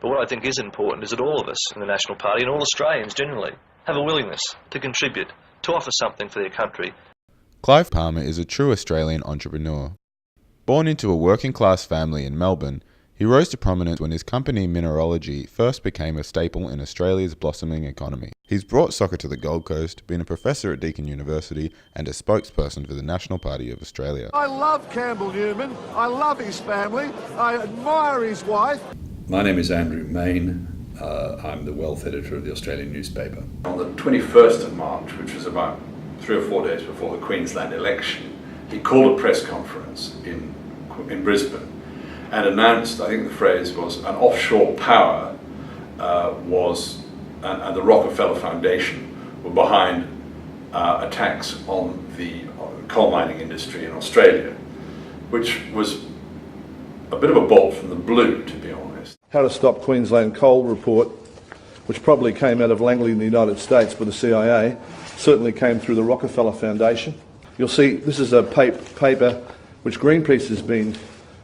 But what I think is important is that all of us in the National Party, and all Australians generally, have a willingness to contribute, to offer something for their country. Clive Palmer is a true Australian entrepreneur. Born into a working-class family in Melbourne, he rose to prominence when his company Mineralogy first became a staple in Australia's blossoming economy. He's brought soccer to the Gold Coast, been a professor at Deakin University, and a spokesperson for the National Party of Australia. I love Campbell Newman. I love his family. I admire his wife. My name is Andrew Main. I'm the wealth editor of the Australian newspaper. On the 21st of March, which was about 3 or 4 days before the Queensland election, he called a press conference in Brisbane and announced, I think the phrase was, an offshore power and the Rockefeller Foundation were behind attacks on the coal mining industry in Australia, which was a bit of a bolt from the blue, to be honest. How to Stop Queensland Coal report, which probably came out of Langley in the United States by the CIA, certainly came through the Rockefeller Foundation. You'll see this is a paper which Greenpeace has been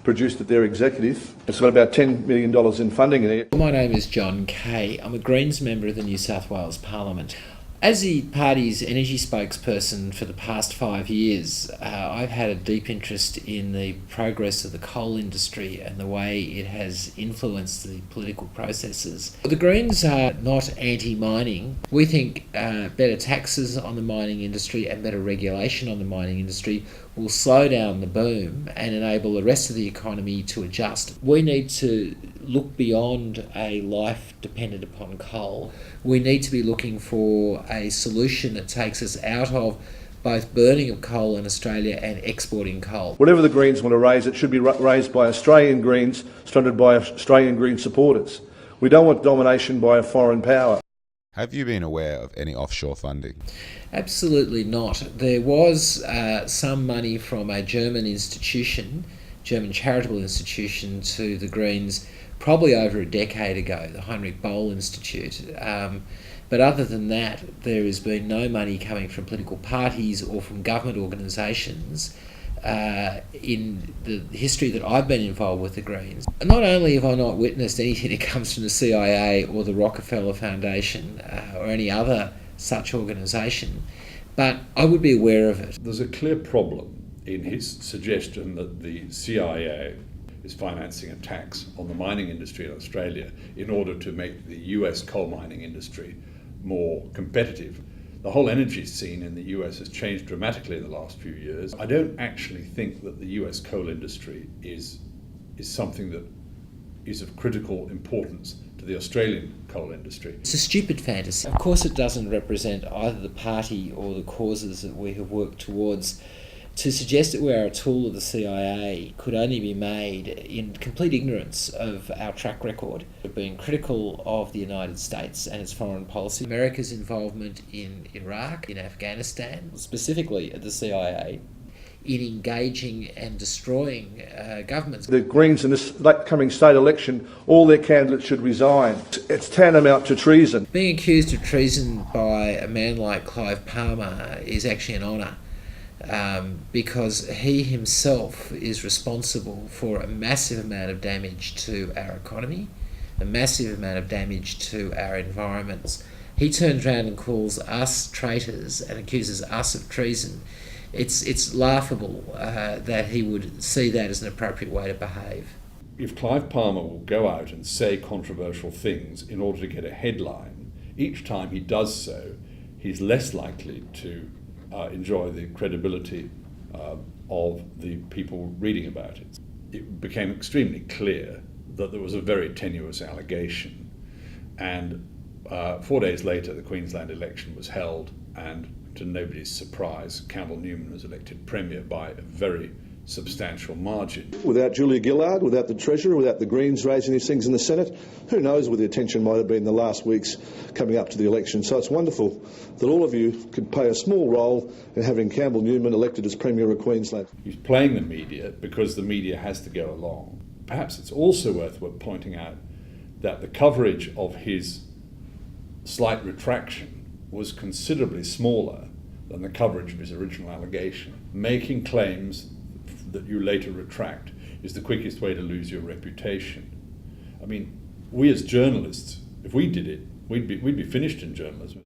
produced at their executive. It's got about $10 million in funding in it. My name is John Kay. I'm a Greens member of the New South Wales Parliament. As the party's energy spokesperson for the past 5 years, I've had a deep interest in the progress of the coal industry and the way it has influenced the political processes. The Greens are not anti-mining. We think better taxes on the mining industry and better regulation on the mining industry will slow down the boom and enable the rest of the economy to adjust. We need to look beyond a life dependent upon coal. We need to be looking for a solution that takes us out of both burning of coal in Australia and exporting coal. Whatever the Greens want to raise, it should be raised by Australian Greens, funded by Australian Green supporters. We don't want domination by a foreign power. Have you been aware of any offshore funding? Absolutely not. There was some money from a German charitable institution to the Greens probably over a decade ago, the Heinrich Boll Institute. But other than that, there has been no money coming from political parties or from government organisations in the history that I've been involved with the Greens. Not only have I not witnessed anything that comes from the CIA or the Rockefeller Foundation or any other such organisation, but I would be aware of it. There's a clear problem in his suggestion that the CIA is financing attacks on the mining industry in Australia in order to make the US coal mining industry more competitive. The whole energy scene in the US has changed dramatically in the last few years. I don't actually think that the US coal industry is something that is of critical importance to the Australian coal industry. It's a stupid fantasy. Of course it doesn't represent either the party or the causes that we have worked towards. To suggest that we are a tool of the CIA could only be made in complete ignorance of our track record of being critical of the United States and its foreign policy. America's involvement in Iraq, in Afghanistan, specifically at the CIA, in engaging and destroying governments. The Greens in this upcoming state election, all their candidates should resign. It's tantamount to treason. Being accused of treason by a man like Clive Palmer is actually an honour. Because he himself is responsible for a massive amount of damage to our economy, a massive amount of damage to our environments. He turns around and calls us traitors and accuses us of treason. It's laughable that he would see that as an appropriate way to behave. If Clive Palmer will go out and say controversial things in order to get a headline, each time he does so, he's less likely to enjoy the credibility of the people reading about it. It became extremely clear that there was a very tenuous allegation, and 4 days later the Queensland election was held, and to nobody's surprise, Campbell Newman was elected Premier by a very substantial margin. Without Julia Gillard, without the Treasurer, without the Greens raising these things in the Senate, who knows where the attention might have been in the last weeks coming up to the election. So it's wonderful that all of you could play a small role in having Campbell Newman elected as Premier of Queensland. He's playing the media because the media has to go along. Perhaps it's also worth pointing out that the coverage of his slight retraction was considerably smaller than the coverage of his original allegation. Making claims that you later retract is the quickest way to lose your reputation. I mean, we as journalists, if we did it, we'd be finished in journalism.